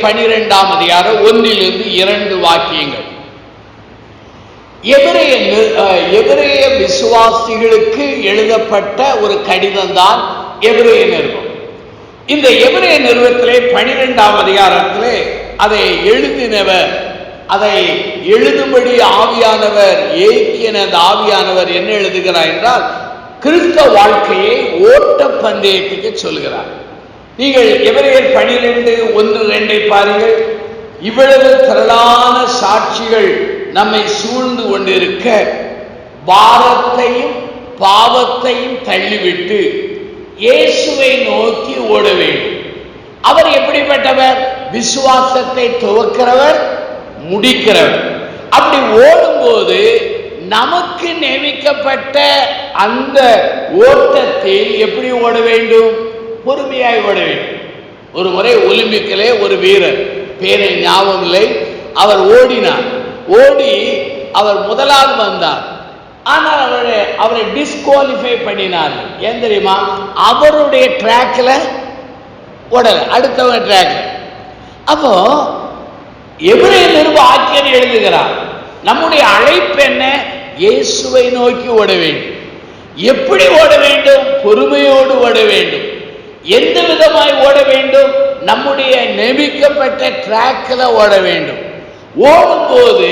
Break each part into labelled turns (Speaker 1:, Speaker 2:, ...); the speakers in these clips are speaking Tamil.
Speaker 1: 12ஆம் அதிகாரம் 1-2 வாக்கியங்கள். எபிரேய விசுவாசிகளுக்கு எழுதப்பட்ட ஒரு கடிதம் தான் எபிரேய நிருபம். இந்த எபிரேய நிருபத்திலே 12ஆம் அதிகாரத்திலே அதை எழுதினவர், அதை எழுதும்படி ஆவியானவர் ஏக்கியனது ஆவியானவர் என்ன எழுதுகிறார் என்றால், கிறிஸ்தவ வாழ்க்கையை ஓட்ட பந்தயத்துக்கு சொல்கிறார். நீங்கள் எபிரேயர் 12:1-2 பாருங்கள். இவ்வளவு திரளான சாட்சிகள் நம்மை சூழ்ந்து கொண்டிருக்க பாரத்தையும் பாவத்தையும் தள்ளிவிட்டு இயேசுவை நோக்கி ஓட வேண்டும். அவர் எப்படிப்பட்டவர்? விசுவாசத்தை துவக்கிறவர், முடிக்கிறவர். அப்படி ஓடும்போது நமக்கு நியமிக்கப்பட்ட அந்த ஓட்டத்தில் எப்படி ஓட வேண்டும்? பொறுமையாய் ஓட வேண்டும். ஒரு முறை ஒலிம்பிக்கிலே ஒரு வீரர், பேரை ஞாபகம் இல்லை, அவர் ஓடினார். ஓடி அவர் முதலாவது வந்தார். ஆனால் அவரை டிஸ்குவாலிஃபை பண்ணினார்கள். ஏன் தெரியுமா? அவருடைய ட்ராக்ல ஓடல, அடுத்தவங்க ட்ராக்ல. அப்போ எபிரேய நிருப ஆக்கியர் எழுதுகிறார், நம்முடைய அழைப்பு என்ன? இயேசுவை நோக்கி ஓட வேண்டும். எப்படி ஓட வேண்டும்? பொறுமையோடு ஓட வேண்டும். எந்த விதமாய் ஓட வேண்டும்? நம்முடைய நியமிக்கப்பட்ட ட்ராக்ல ஓட வேண்டும். ஓடும்போது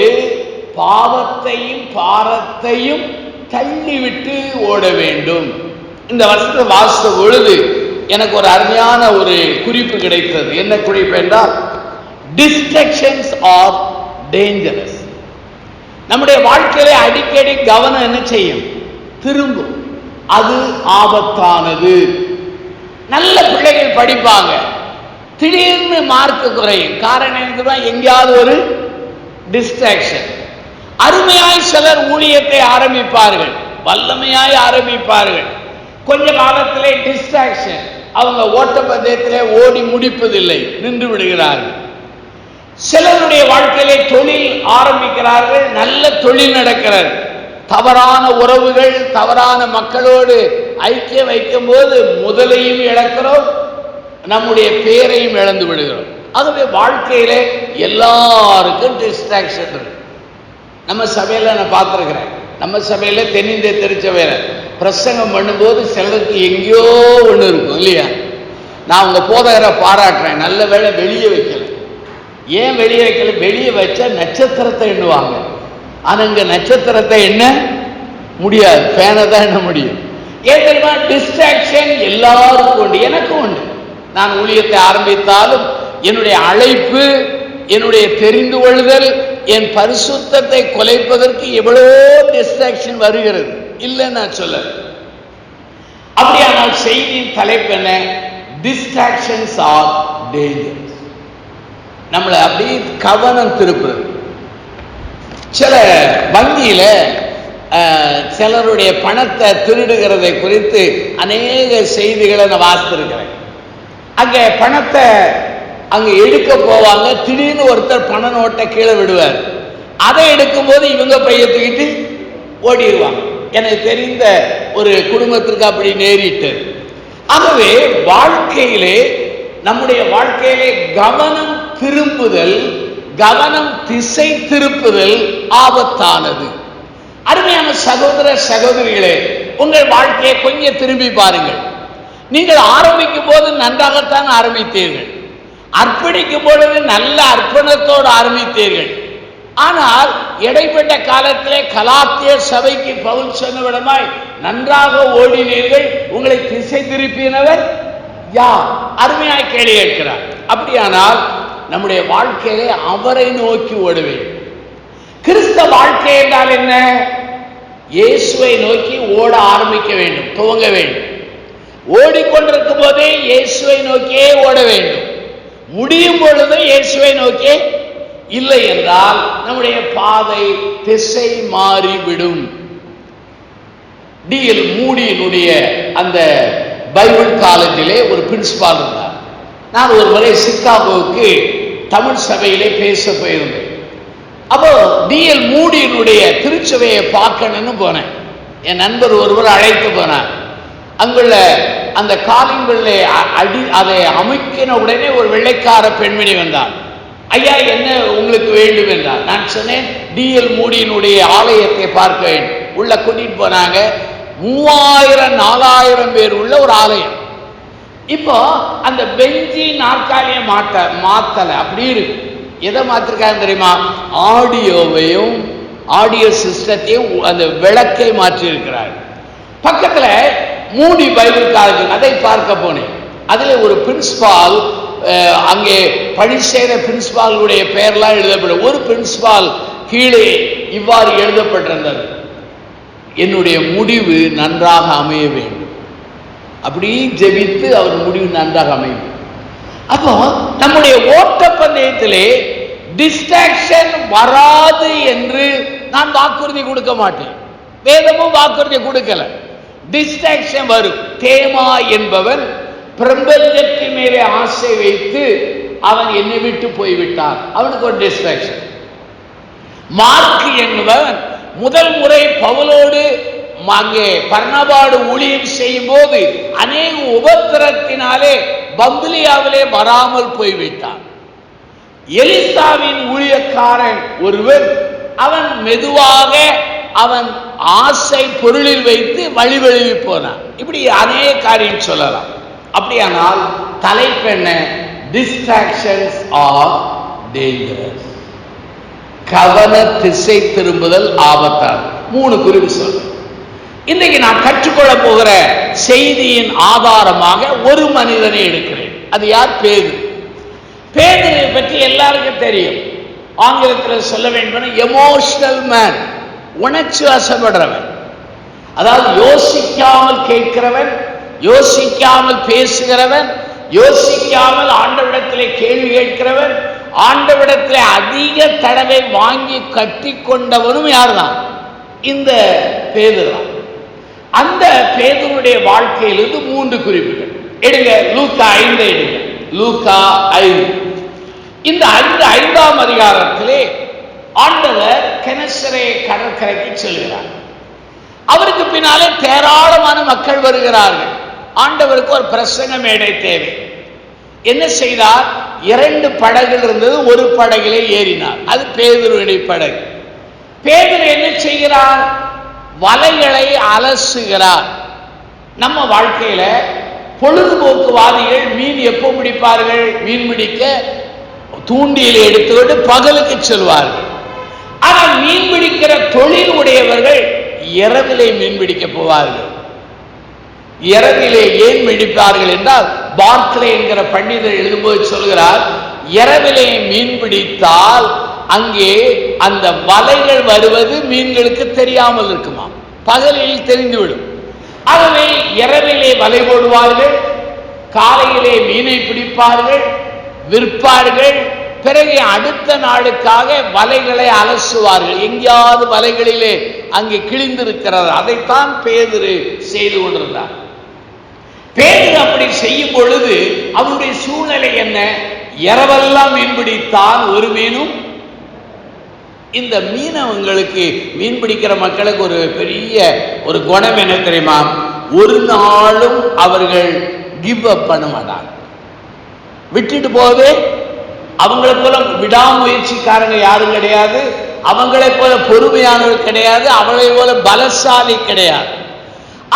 Speaker 1: பாவத்தையும் பாரத்தையும் தள்ளிவிட்டு ஓட வேண்டும். இந்த வருஷத்தை வாசித்த பொழுது எனக்கு ஒரு அருமையான ஒரு குறிப்பு கிடைத்தது. என்ன குறிப்பு என்றால், distractions are dangerous. நம்முடைய வாழ்க்கையில அடிக்கடி கவனம் என்ன செய்யும்? திரும்பும். அது ஆபத்தானது. நல்ல பிள்ளைகள் படிப்பாங்க, திடீர்னு மார்க் குறையும். காரணம் எங்கேயாவது ஒரு டிஸ்ட்ராக்ஷன். அருமையாய் சிலர் ஊழியத்தை ஆரம்பிப்பார்கள், வல்லமையாய் ஆரம்பிப்பார்கள். கொஞ்ச காலத்திலே டிஸ்ட்ராக்ஷன், அவங்க ஓட்ட பந்தயத்திலே ஓடி முடிப்பதில்லை, நின்று விடுகிறார்கள். சிலருடைய வாழ்க்கையிலே தொழில் ஆரம்பிக்கிறார்கள், நல்ல தொழில் நடக்கிறது. தவறான உறவுகள், தவறான மக்களோடு ஐக்கியம் வைக்கும் போது முதலையும் இழக்கிறோம், நம்முடைய பேரையும் இழந்து விடுகிறோம். ஆகவே வாழ்க்கையிலே எல்லாருக்கும் டிஸ்ட்ராக்ஷன் இருக்கு. நம்ம சபையில நான் பார்த்துருக்கிறேன், நம்ம சபையில தென்னிந்திய திருச்சபையில பிரசங்கம் பண்ணும்போது சிலருக்கு எங்கேயோ ஒன்று இருக்கும் இல்லையா? நான் உங்க போதகரை பாராட்டுறேன், நல்ல வேளை வெளியே வைக்கல. ஏன் வெளியே வைக்கல? வெளியே வச்சா நட்சத்திரத்தை எண்ணுவாங்க. ஆனா இங்க நட்சத்திரத்தை எண்ண முடியாது, ஃபேனை தான் எண்ண முடியும். ஏன் தெரியுமா? டிஸ்ட்ராக்ஷன் எல்லாருக்கும் உண்டு, எனக்கும் உண்டு. நான் ஊழியத்தை ஆரம்பித்தாலும் என்னுடைய அழைப்பு, என்னுடைய தெரிந்து கொள்ளுதல், என் பரிசுத்தத்தை குலைப்பதற்கு எவ்வளவோ டிஸ்ட்ராக்ஷன் வருகிறது, இல்லைன்னு நான் சொல்ல. அப்படியானால் செய்தியின் தலைப்பு என்ன? Distractions are dangerous. நம்மளை அப்படி கவனம் திருப்புறது. சில வங்கியில சிலருடைய பணத்தை திருடுகிறதை குறித்து அநேக செய்திகளை நான் வாசித்திருக்கிறேன். அங்க பணத்தை அங்க எடுக்க போவாங்க, திடீர்னு ஒருத்தர் பண நோட்டை கீழே விடுவார். அதை எடுக்கும் போது இவங்க பைய தூக்கிட்டு ஓடிடுவாங்க. எனக்கு தெரிந்த ஒரு குடும்பத்திற்கு அப்படி நேரிட்டு. ஆகவே வாழ்க்கையிலே, நம்முடைய வாழ்க்கையிலே கவனம் திரும்புதல், கவனம் திசை திருப்புதல் ஆபத்தானது. அருமையான சகோதர சகோதரிகளே, உங்கள் வாழ்க்கையை கொஞ்சம் திரும்பி பாருங்கள். நீங்கள் ஆரம்பிக்கும் போது நன்றாகத்தான் ஆரம்பித்தீர்கள், அர்ப்பணிக்கும் பொழுது நல்ல அர்ப்பணத்தோடு ஆரம்பித்தீர்கள். ஆனால் இடைப்பட்ட காலத்திலே கலாத்திய சபைக்கு பவுல் சொன்னவிடமாய் நன்றாக ஓடினீர்கள், உங்களை திசை திருப்பினவர் யார்? அருமையாய் கேள்வி கேட்கிறார். அப்படியானால் நம்முடைய வாழ்க்கையிலே அவரை நோக்கி ஓட வேண்டும். கிறிஸ்தவ வாழ்க்கை என்றால் என்ன? இயேசுவை நோக்கி ஓட ஆரம்பிக்க வேண்டும், துவங்க வேண்டும். ஓடிக்கொண்டிருக்கும் போதே இயேசுவை நோக்கியே ஓட வேண்டும். முடியும் பொழுது இயேசுவை நோக்கி இல்லை என்றால் நம்முடைய பாதை திசை மாறிவிடும். D.L. மூடியினுடைய அந்த பைபிள் காலேஜிலே ஒரு பிரின்சிபால் இருந்தார். நான் ஒரு முறை சிகாகோவுக்கு தமிழ் சபையிலே பேச போயிருந்தேன். அப்போ D.L. மூடியினுடைய திருச்சபையை பார்க்கணும்னு போனேன். என் நண்பர் ஒருவர் அழைத்து போனார். அங்குள்ள அந்த காலிங் பெல்லை அதை அமைக்கின உடனே ஒரு வெள்ளைக்கார பெண்மணி வந்தார். ஐயா, என்ன உங்களுக்கு வேண்டும் என்றார். நான் சொன்னேன், டிஎல் மூடியினுடைய ஆலயத்தை பார்க்க வேண்டும். உள்ள கூட்டிட்டு போனாங்க. 3000-4000 பேர் உள்ள ஒரு ஆலயம். இப்போ அந்த பெஞ்சி நாற்காலியை மாத்தல, அப்படி இருக்கு. எதை மாத்திருக்காங்க தெரியுமா? ஆடியோவையும் ஆடியோ சிஸ்டத்தையும் அந்த விளக்கை மாற்றி இருக்கிறார். பக்கத்துல மூடி பைபிள் காலேஜ், அதை பார்க்க போனேன். அதுல ஒரு பிரின்சிபால், அங்கே பணி செய்த பிரின்சிபாலுடைய பெயர்லாம் எழுதப்படும். ஒரு பிரின்சிபால் கீழே இவ்வாறு எழுதப்பட்டிருந்தது, என்னுடைய முடிவு நன்றாக அமைய வேண்டும். அப்படி ஜெபித்து அவர் முடிவு நன்றாக அமையும். அப்போ நம்முடைய ஓட்டப்பந்தயத்திலே டிஸ்ட்ராக்ஷன் வராது என்று நான் வாக்குறுதி கொடுக்க மாட்டேன். வேதமும் வாக்குறுதி கொடுக்கல. டிஸ்ட்ராக்ஷன் வரும். தேமா என்பவன் பிரபஞ்சத்தின் மேலே ஆசை வைத்து அவன் என்னை விட்டு போய்விட்டான், அவனுக்கு ஒரு டிஸ்ட்ராக்ஷன். மார்க் என்பவன் முதல் முறை பவுலோடு அங்கே பர்னபாடு ஊழியம் செய்யும் போது அநேக உபத்திரத்தினாலே பம்பிலியாவிலே வராமல் போய்விட்டான். எலிசாவின் ஊழியக்காரன் ஒருவன், அவன் மெதுவாக அவன் ஆசை பொருளில் வைத்து வழி போனான். இப்படி அநேக காரியம் சொல்லலாம். அப்படியானால் தலைப்பெண்ண டிஸ்ட்ராக்ஷன்ஸ் ஆர் டேஞ்சரஸ். கவன திசை திரும்புதல் ஆபத்தானது. 3 குறிப்பு சொல்றேன். இன்னைக்கு நான் கற்றுக்கொள்ள போகிற செய்தியின் ஆதாரமாக ஒரு மனிதனை எடுக்கிறேன். அது யார்? பேதுரு. பேதுரு பற்றி எல்லாருக்கும் தெரியும். ஆங்கிலத்தில் சொல்ல வேண்டும், எமோஷனல் மேன், உணர்ச்சி வசப்படுறவன். அதாவது யோசிக்காமல் கேட்கிறவன், யோசிக்காமல் பேசுகிறவன், யோசிக்காமல் ஆண்டவரிடத்திலே கேள்வி கேட்கிறவன், ஆண்டவரிடத்திலே அதிக தடவை வாங்கி கட்டி கொண்டவனும் யார்தான்? இந்த பேதுரு. அந்த பேதுருடைய வாழ்க்கையிலிருந்து 3 குறிப்புகள் எடுங்க. லூக்கா 5 எடுங்க. லூக்கா 5. இந்த 5ஆம் அதிகாரத்திலே ஆண்டவர் கெனசரே கடற்கரைக்கு செல்கிறார். அவருக்கு பின்னாலே ஏராளமான மக்கள் வருகிறார்கள். ஆண்டவருக்கு ஒரு பிரசங்க மேடை தேவை. என்ன செய்தார்? 2 படகுகள் இருந்தது, ஒரு படகிலே ஏறினார். அது பேதுருவினுடைய படகு. பேதுரு என்ன செய்கிறார்? வலைகளை அலசுகிறார். நம்ம வாழ்க்கையில பொழுதுபோக்குவாதிகள் மீன் எப்போ பிடிப்பார்கள்? மீன் பிடிக்க தூண்டியில் எடுத்துவிட்டு பகலுக்கு செல்வார்கள். ஆனால் மீன் பிடிக்கிற தொழில் உடையவர்கள் இரவிலே மீன் பிடிக்க போவார்கள். இரவிலே ஏன் பிடிப்பார்கள் என்றால், பார்க்லே என்கிற பண்டிதர் எழுதும்போது சொல்கிறார், இரவிலே மீன் பிடித்தால் அங்கே அந்த வலைகள் வருவது மீன்களுக்கு தெரியாமல் இருக்குமா, பகலில் தெரிந்துவிடும். ஆகவே இரவிலே வலை போடுவார்கள், காலையிலே மீனை பிடிப்பார்கள், விற்பார்கள். பிறகு அடுத்த நாளுக்காக வலைகளை அலசுவார்கள். எங்கேயாவது வலைகளிலே அங்கே கிழிந்திருக்கிறார். அதைத்தான் பேதுரு செய்து கொண்டிருந்தார். பேதுரு அப்படி செய்யும் பொழுது அவருடைய சூழ்நிலை என்ன? இரவெல்லாம் மீன் பிடித்தான், ஒரு மீனும். இந்த மீனவங்களுக்கு, மீன் பிடிக்கிற மக்களுக்கு ஒரு பெரிய ஒரு குணம் என்ன தெரியுமா? ஒரு நாளும் அவர்கள் கிவ் அப் பண்ண மாட்டாங்க. விட்டுட்டு போவே அவங்களை போல விடாமுயற்சிக்காரங்க யாரும் கிடையாது, அவங்களை போல பொறுமையானவர்கள் கிடையாது, அவளை போல பலசாலி கிடையாது.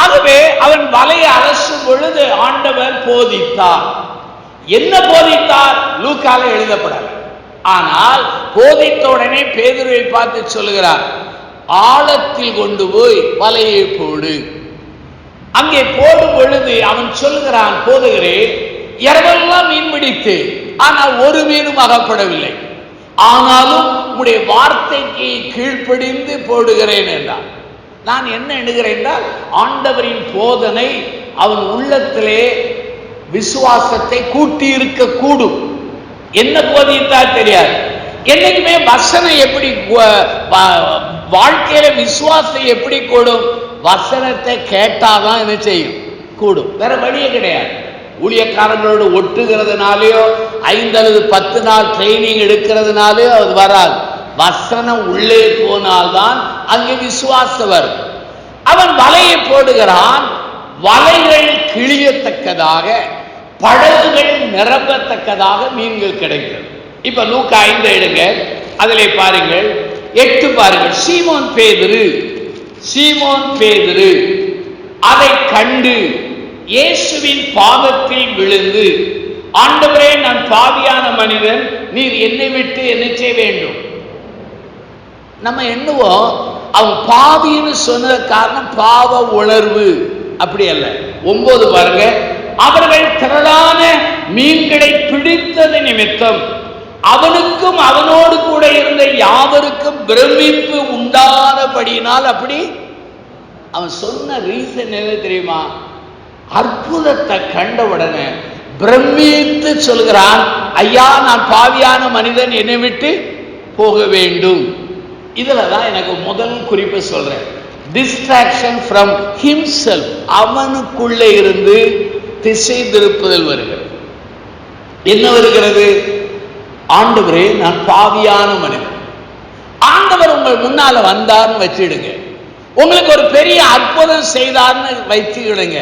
Speaker 1: ஆகவே அவன் வலையை அலசும் பொழுது ஆண்டவர் போதித்தார். என்ன போதித்தார்? லூக்கால எழுதப்படல. ஆனால் போதித்த உடனே பேதுருவை பார்த்து சொல்லுகிறார், ஆழத்தில் கொண்டு போய் வலையை போடு. அங்கே போடும் பொழுது அவன் சொல்லுகிறான், போதுகிறே, இரவெல்லாம் மீன் பிடித்து ஆனால் ஒரு மீனும் அகப்படவில்லை, ஆனாலும் உடைய வார்த்தைக்கு கீழ்ப்படிந்து போடுகிறேன் என்றான். நான் என்ன எண்ணுகிறேன் என்றால், ஆண்டவரின் போதனை அவன் உள்ளத்திலே விசுவாசத்தை கூட்டி இருக்க கூடும். என்ன போதித்தா தெரியாது. என்னைக்குமே வசனம் எப்படி வாழ்க்கையில விசுவாசத்தை எப்படி கூடும்? வசனத்தை கேட்டாதான் என்ன செய்யும்? கூடும். வேற வழியே கிடையாது. ஊழியக்காரங்களோடு ஒட்டுகிறதுனாலேயோ 5 அல்லது 10 நாள் ட்ரைனிங் எடுக்கிறதுனாலேயோ அது வராது. வசனம் உள்ளே போனால்தான் அங்கே விசுவாசம் வரும். அவன் வலையை போடுகிறான், வலைகள் கிழியத்தக்கதாக, படகுகள் நிரம்பத்தக்கதாக மீன்கள் கிடைக்கிறது. இப்ப லூக்கா 5 எடுங்க, அதிலே பாருங்கள், 8 பாருங்கள். சீமோன் பேதுரு அதை கண்டு இயேசுவின் பாதத்தில் விழுந்து, ஆண்டவரே, நான் பாவியான மனிதன், நீர் என்னை விட்டு என்ன செய்ய வேண்டும்? நம்ம எண்ணுவோம் அவன் பாவின்னு சொன்ன காரணம் பாவ உணர்வு, அப்படி அல்ல. 9 பாருங்க, அவர்கள் திரளான மீன்களை பிடித்தது நிமித்தம் அவனுக்கும் அவனோடு கூட இருந்த யாவருக்கும் பிரமிப்பு உண்டானபடியினால், அப்படி அவன் சொன்ன ரீசன் என்ன தெரியுமா? அற்புதத்தை கண்ட உடனே பிரமித்து சொல்கிறான், ஐயா, நான் பாவியான மனிதன், என்னை விட்டு போக வேண்டும். இதுலதான் எனக்கு முதல் குறிப்பு சொல்றேன். டிஸ்ட்ராக்ஷன் ஃப்ரம் ஹிம்செல்ஃப், அவனுக்குள்ளே இருந்து திசை திருப்புதல் வருகிறது. என்ன வருகிறது? ஆண்டவரே, நான் பாவியான மனிதன். ஆண்டவர் உங்கள் முன்னால வந்தார்னு வச்சிடுங்க, உங்களுக்கு ஒரு பெரிய அற்புதம் செய்தார்னு வச்சுக்கிடுங்க.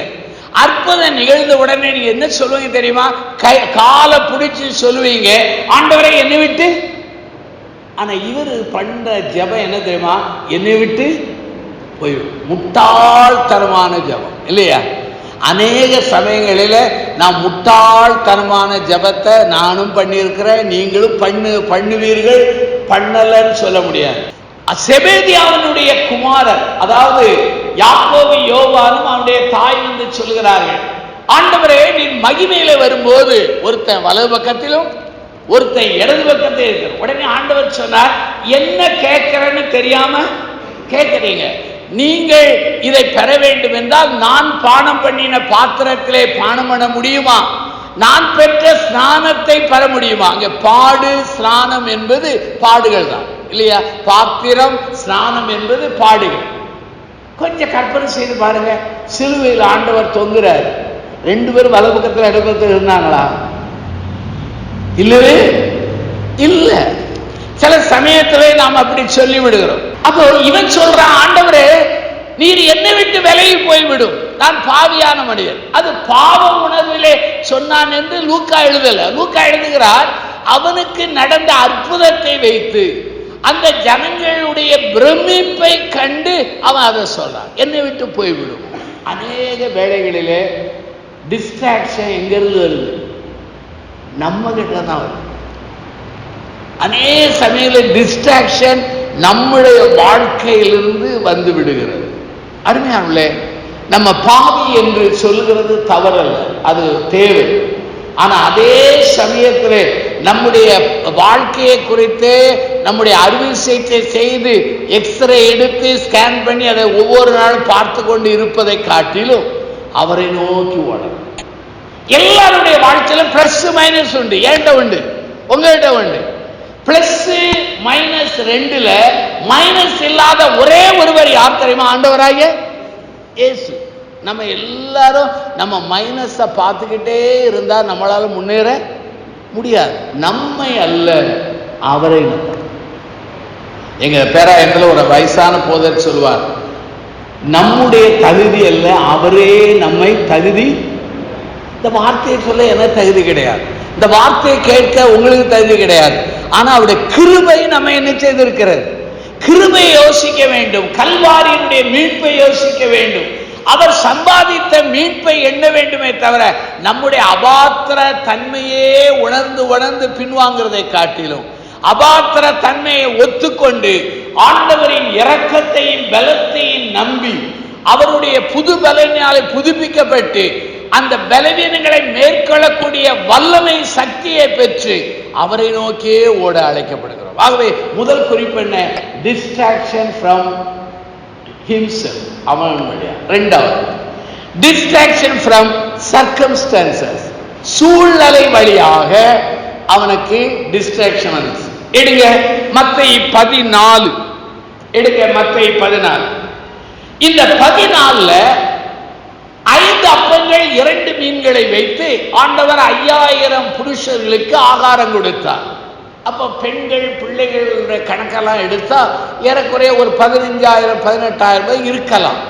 Speaker 1: அற்புதம் நிகழ்ந்த உடனே நீங்க என்ன சொல்லுவீங்க தெரியுமா? காலை பிடிச்சு சொல்லுவீங்க, ஆண்டவரை என்னை விட்டு. ஆனா இவர் பண்ற ஜெபம் என்ன தெரியுமா? என்னை விட்டு போய். முட்டாள்தனமான ஜெபம் இல்லையா? அநேக சமயங்களில் நான் முட்டாள்தனமான ஜெபத்தை நானும் பண்ணியிருக்கிறேன், நீங்களும் பண்ணுவீர்கள். பண்ணலன்னு சொல்ல முடியாது. செபேதியாவினுடைய குமாரர், அதாவது யாக்கோபு யோவானும் அவனுடைய தாய் வந்து சொல்கிறார்கள், ஆண்டவரே, நீ மகிமையில வரும்போது ஒருத்தன் வலது பக்கத்திலும் ஒருத்தன் இடது பக்கத்திலும் இருக்கிற. உடனே ஆண்டவர் சொன்னார், என்ன கேட்கிறேன்னு தெரியாம கேட்கிறீங்க. நீங்கள் இதை பெற வேண்டும் என்றால் நான் பானம் பண்ணின பாத்திரத்திலே பானம் பண்ண முடியுமா? நான் பெற்ற ஸ்நானத்தை பெற முடியுமா? அங்கே பாடு ஸ்நானம் என்பது பாடுகள் தான் இல்லையா? பாத்திரம் ஸ்நானம் என்பது பாடுகள். கொஞ்சம் கற்பனை செய்து பாருங்க, சிலுவையில் ஆண்டவர் தொங்குறார், 2 பேரும் வலது பக்கத்தில் இடது பக்கத்தில் இருந்தாங்களா? இல்லவே இல்ல. சில சமயத்திலே நாம் அப்படி சொல்லி விடுகிறோம். அப்போ இவன் சொல்றான், ஆண்டவரே, நீர் என்னை விட்டு விலகி போய்விடும், நான் பாவியான மனிதன். அது பாவ உணர்விலே சொன்னான் என்று லூக்கா எழுதல. லூக்கா எழுதுகிறார், அவனுக்கு நடந்த அற்புதத்தை வைத்து அந்த ஜனங்களுடைய பிரமிப்பை கண்டு அவன் அதை சொல்றான், என்னை விட்டு போய்விடும். அநேக வேளைகளிலே டிஸ்ட்ராக்ஷன் எங்கிருந்து வருது? நம்ம கிட்ட தான் வருது. அநேக சமயங்களில் டிஸ்ட்ராக்ஷன் நம்முடைய வாழ்க்கையிலிருந்து வந்து விடுகிறது. அருமையானவர்களே, நம்ம பாவி என்று சொல்லுகிறது தவறல்ல, அது தேவை. ஆனா அதே சமயத்தில் நம்முடைய வாழ்க்கையை குறித்து நம்முடைய அறுவை சிகிச்சை செய்து எக்ஸ்ரே எடுத்து ஸ்கேன் பண்ணி அதை ஒவ்வொரு நாளும் பார்த்து கொண்டு இருப்பதை காட்டிலும் அவரை நோக்கி ஓடணும். எல்லாருடைய வாழ்க்கையிலும் பிளஸ் மைனஸ் உண்டு. ஏன்ட உண்டு, உங்கள்கிட்ட உண்டு. பிளஸ் மைனஸ் 2ல மைனஸ் இல்லாத ஒரே ஒருவர் யார் தெரியுமா? ஆண்டவராகிய இயேசு. நம்ம எல்லாரும் நம்ம மைனஸை பார்த்துக்கிட்டே இருந்தா நம்மளால முன்னேற முடியாது. நம்மை அல்ல, அவரை நம்ம. எங்க பேராயத்தில் ஒரு வயசான போதர் சொல்லுவார், நம்முடைய தகுதி அல்ல, அவரே நம்மை தகுதி. இந்த வார்த்தையை சொல்ல எனக்கு தகுதி கிடையாது, இந்த வார்த்தையை கேட்க உங்களுக்கு தகுதி கிடையாது. ஆனா அவருடைய கிருபை நம்ம என்ன செய்திருக்கிறது? கிருபை யோசிக்க வேண்டும், கல்வாரியினுடைய மீட்பை யோசிக்க வேண்டும், அவர் சம்பாதித்த மீட்பை எண்ண வேண்டுமே தவிர நம்முடைய அபாத்திர தன்மையே உணர்ந்து பின்வாங்கிறதை காட்டிலும் அபாத்திர தன்மையை ஒத்துக்கொண்டு ஆண்டவரின் இரக்கத்தையும் பலத்தையும் நம்பி அவருடைய புது பலனாலே புதுப்பிக்கப்பட்டு அந்த பலவீனங்களை மேற்கொள்ளக்கூடிய வல்லமை சக்தியை பெற்று அவரை நோக்கியே ஓட அழைக்கப்படுகிறோம். ஆகவே முதல் குறிப்பு என்ன? டிஸ்ட்ராக்ஷன் ஃப்ரம் himself, அவன் வழியா. இரண்டாவது, டிஸ்ட்ராக்ஷன் ஃப்ரம் சர்க்கம்ஸ்டான்சஸ், சூழ்நிலை வழியாக அவனுக்கு டிஸ்ட்ராக்ஷன் வந்துச்சு. எடுங்க மத்தேயு 14, எடுங்க மத்தேயு 14. இந்த 14ல 5 அப்பங்கள் 2 மீன்களை வைத்து ஆண்டவர் 5000 புருஷர்களுக்கு ஆகாரம் கொடுத்தார். அப்போ பெண்கள் பிள்ளைகளுடைய கணக்கெல்லாம் எடுத்தா ஏறக்குறைய ஒரு 15,000 18,000 இருக்கலாம்.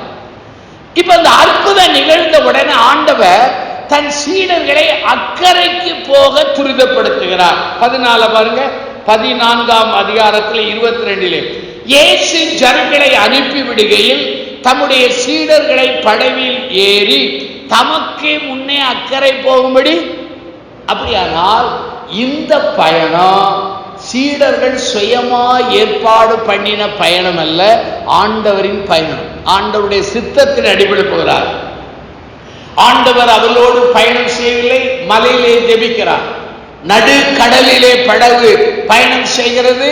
Speaker 1: இப்ப இந்த அற்புதம் நிகழ்ந்த உடனே ஆண்டவர் தன் சீடர்களை அக்கறைக்கு போக துரிதப்படுத்துகிறார். 14 பாருங்க, 14ஆம் அதிகாரத்தில் 22 இயேசு ஜனங்களை அனுப்பி விடுகையில் தம்முடைய சீடர்களை படவில் ஏறி தமக்கு முன்னே அக்கறை போகும்படி. அப்படியானால் இந்த பயணம் சீடர்கள் சுயமா ஏற்பாடு பண்ணின பயணம் அல்ல, ஆண்டவரின் பயணம். ஆண்டவருடைய சித்தத்தின் அடிப்படை போகிறார். ஆண்டவர் அவர்களோடு பயணம் செய்யவில்லை, மலையிலே ஜெபிக்கிறார். நடு கடலிலே படகு பயணம் செய்கிறது.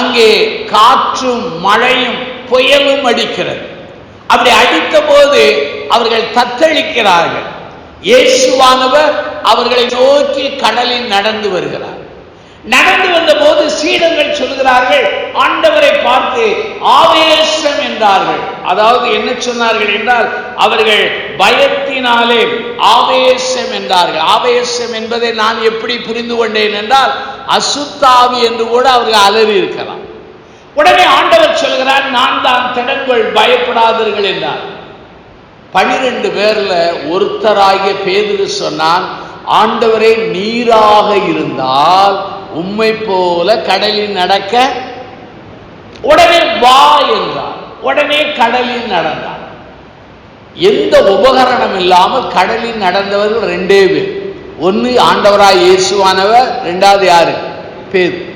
Speaker 1: அங்கே காற்றும் மழையும் புயலும் அடிக்கிறது. அப்படி அடித்த போது அவர்கள் தத்தளிக்கிறார்கள். இயேசுவானவர் அவர்களை நோக்கி கடலில் நடந்து வருகிறார். நடந்து வந்த போது சீடர்கள் சொல்கிறார்கள், ஆண்டவரை பார்த்து ஆவேசம் என்றார்கள். அதாவது என்ன சொன்னார்கள் என்றால், அவர்கள் பயத்தினாலே ஆவேசம் என்றார்கள். ஆவேசம் என்பதை நான் எப்படி புரிந்து கொண்டேன் என்றால், அசுத்தாவி என்று கூட அவர்கள் அலறி இருக்கலாம். உடனே ஆண்டவர் சொல்கிறார், நான் தான் திடங்கள், பயப்படாதீர்கள் என்றார். 12 பேர்ல ஒருத்தராகிய பேதுரு சொன்னான், ஆண்டவரே நீராக இருந்தால் உம்மை போல கடலில் நடக்க. உடனே வா என்றார். உடனே கடலில் நடந்தார். எந்த உபகரணம் இல்லாமல் கடலில் நடந்தவர்கள் 2 பேர். ஒன்னு ஆண்டவராய் இயேசுவானவர், 2வது யாரு? பேதுரு.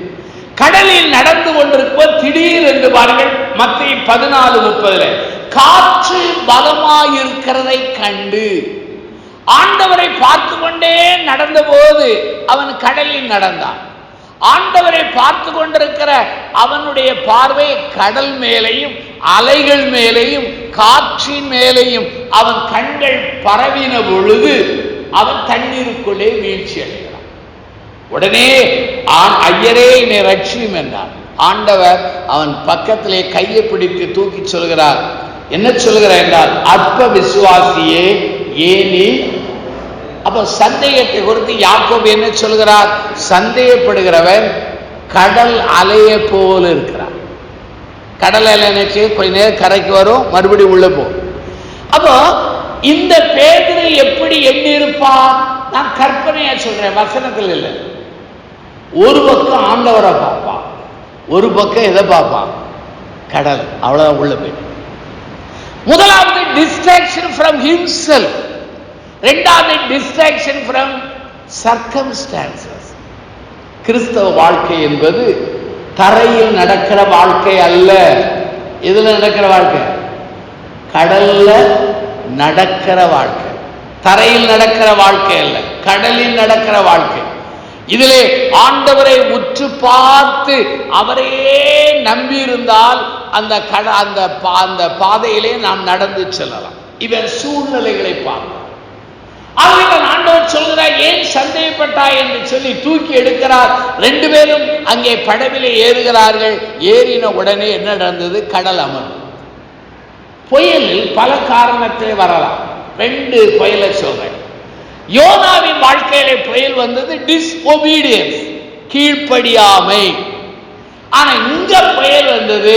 Speaker 1: கடலில் நடந்து கொண்டிருப்போது திடீர் என்று பாருங்கள், மத்தேயு 14:30 காற்று பலமாயிருக்கிறதை கண்டு ஆண்டவரை பார்த்து கொண்டே நடந்த போது அவன் கடலில் நடந்தான். ஆண்டவரை பார்த்து கொண்டிருக்கிற அவனுடைய பார்வை கடல் மேலையும் அலைகள் மேலையும் காற்றின் மேலையும் அவன் கண்கள் பரவின பொழுது அவன் தண்ணீருக்குள்ளே வீழ்ச்சி அடைகிறான். உடனே ஐயரே என்னை ரட்சியும் என்றான். ஆண்டவர் அவன் பக்கத்திலே கையை பிடித்து தூக்கி சொல்கிறார். என்ன சொல்கிறார் என்றால், அற்ப விசுவாசியே ஏனி. அப்ப சந்தேகத்தை குறித்து யாக்கோபு என்ன சொல்கிறார்? சந்தேகப்படுகிறவன் கடல் அலைய போல இருக்கிறான். கடல் அலை நினைச்சு கொஞ்ச நேரம் கரைக்கு வரும், மறுபடியும் உள்ள போகும். அப்போ இந்த பேதுரு எப்படி எண்ணி இருப்பான்? நான் கற்பனையா சொல்றேன், வசனத்தில் இல்லை. ஒரு பக்கம் ஆண்டவரை பார்ப்பான், ஒரு பக்கம் எதை பார்ப்பான்? கடல். அவ்வளவுதான் உள்ள போய். முதலாவது டிஸ்ட்ராக்ஷன் ஃப்ரம் ஹிம்செல்ஃப், இரண்டாவது டிஸ்ட்ராக்ஷன் ஃப்ரம் சர்க்கம்ஸ்டான்சஸ். கிறிஸ்தவ வாழ்க்கை என்பது தரையில் நடக்கிற வாழ்க்கை அல்ல. எதுல நடக்கிற வாழ்க்கை? கடல்ல நடக்கிற வாழ்க்கை. தரையில் நடக்கிற வாழ்க்கை அல்ல, கடலில் நடக்கிற வாழ்க்கை. இதிலே ஆண்டவரை உற்று பார்த்து அவரையே நம்பி இருந்தால் அந்த பாதையிலே நாம் நடந்து செல்லலாம். இவன் சூழ்நிலைகளை பார்க்க ஆண்டவர் சொல்கிறார், ஏன் சந்தேகப்பட்டாய் என்று சொல்லி தூக்கி எடுக்கிறார். 2 பேரும் அங்கே படவிலே ஏறுகிறார்கள். ஏறின உடனே என்ன நடந்தது? கடல் அமர்வு. புயலில் பல காரணத்தை வரலாம். 2 புயலை சொல்றேன். யோனாவின் வாழ்க்கையிலே புயல் வந்தது டிஸ்ஒபீடியன்ஸ், கீழ்ப்படியாமை. ஆனா இங்க புயல் வந்தது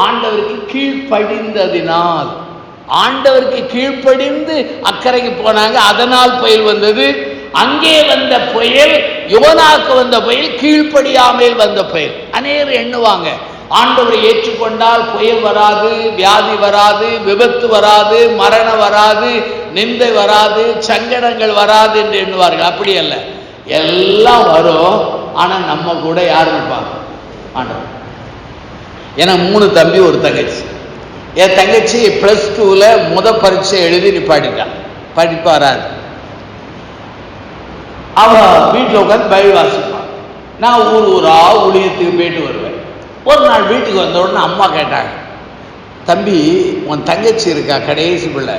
Speaker 1: ஆண்டவருக்கு கீழ்ப்படிந்ததினால். ஆண்டவருக்கு கீழ்ப்படிந்து அக்கறைக்கு போனாங்க, அதனால் புயல் வந்தது. அங்கே வந்த புயல், யோனாவுக்கு வந்த புயல் கீழ்ப்படியாமையில் வந்த புயல். அநேகர் எண்ணுவாங்க, ஆண்டவரை ஏற்றுக்கொண்டால் புயல் வராது, வியாதி வராது, விபத்து வராது, மரணம் வராது, நிந்தை வராது, சங்கடங்கள் வராது என்று எண்ணுவார்கள். அப்படி அல்ல, எல்லாம் வரும். ஆனா நம்ம கூட யார் இருப்பாங்க? ஆண்டவர். ஏன்னா 3 தம்பி ஒரு தங்கச்சி. என் தங்கச்சி +2ல பரீட்சை எழுதி நிப்பாட்டிட்டான், படிப்பு வராது. அவ வீட்டில் உட்காந்து பைபிள் வாசிப்பான். நான் ஊரா ஊழியத்துக்கு போயிட்டு வருவேன். ஒரு நாள் வீட்டுக்கு வந்த உடனே அம்மா கேட்டாங்க, தம்பி உன் தங்கச்சி இருக்கா கடைசி பிள்ளை,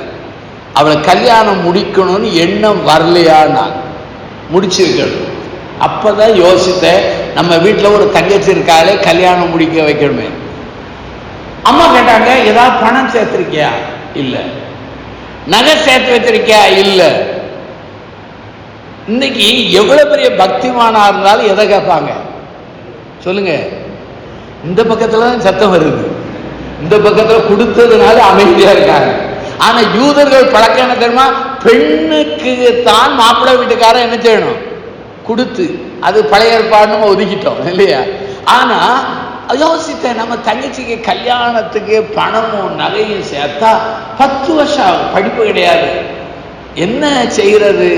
Speaker 1: அவளை கல்யாணம் முடிக்கணும்னு எண்ணம் வரலையா? நான் முடிச்சிருக்கணும். அப்பதான் யோசித்தேன், நம்ம வீட்டில் ஒரு தங்கச்சி இருக்காளே, கல்யாணம் முடிக்க வைக்கணுமே. அம்மா கேட்டாங்க, ஏதாவது பணம் சேர்த்திருக்கியா? இல்ல. நகை சேர்த்து வச்சிருக்கியா? இல்ல. இன்னைக்கு எவ்வளவு பெரிய பக்திமானா இருந்தாலும் எதை கேட்பாங்க சொல்லுங்க? இந்த பக்கத்துல தான் சத்தம் வருது, இந்த பக்கத்துல கொடுத்ததுனால அமைதியா இருக்காங்க. ஆனா யூதர்கள் பழக்கம் என்ன தெரியுமா? பெண்ணுக்கு தான் மாப்பிள்ளை வீட்டுக்காரன் என்ன செய்யணும்? கொடுத்து. அது பழைய ஏற்பாடுன்னு ஒதுக்கிட்டோம் இல்லையா? ஆனா யோசித்தேன், நம்ம தங்கச்சிக்கு கல்யாணத்துக்கு பணமும் நகையும் சேர்த்தா 10 வருஷம் ஆகும். படிப்பு கிடையாது, என்ன செய்யறது?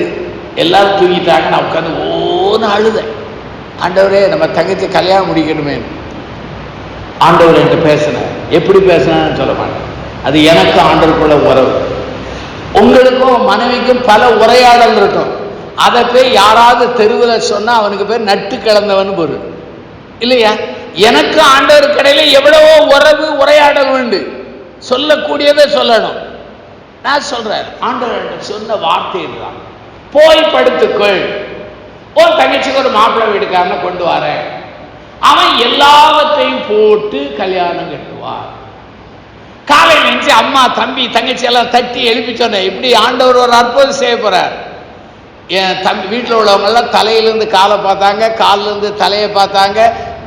Speaker 1: எல்லாரும் தூங்கிட்டாங்க. நான் உட்காந்து ஓன்னு அழுதேன். ஆண்டவரே, நம்ம தங்கச்சி கல்யாணம் முடிக்கணுமே. ஆண்டவர் என்கிட்ட பேசினேன். எப்படி பேசினான்னு சொல்ல மாட்டேன், அது எனக்கு ஆண்டவருக்குள்ள உறவு. உங்களுக்கும் மனைவிக்கும் பல உரையாடல் இருக்கும். அதை போய் யாராவது தெருவில் சொன்னா அவனுக்கு பேர் நட்டு கிளந்தவன் பொருள் இல்லையா? எனக்கு ஆண்டவர் கடையில எவ்வளவோ உறவு உரையாடல் உண்டு. சொல்லக்கூடியதை சொல்லணும். நான் சொல்றேன், ஆண்டவர் சொன்ன வார்த்தை தான், போய் படுத்துக்கொள், உன் தங்கச்சிக்கு ஒரு மாப்பிள்ளை வீடுக்காரனை கொண்டு வர, அவன் எல்லாவற்றையும் போட்டு கல்யாணம் கட்டுவார். காலை நினைச்சு அம்மா தம்பி தங்கச்சி எல்லாம் தட்டி எழுப்பி சொன்னேன், இப்படி ஆண்டவர் ஒரு அற்புதம் செய்ய போறார். என் தம்பி வீட்டில் உள்ளவங்க எல்லாம் தலையிலிருந்து காலை பார்த்தாங்க, காலிலிருந்து தலையை பார்த்தாங்க.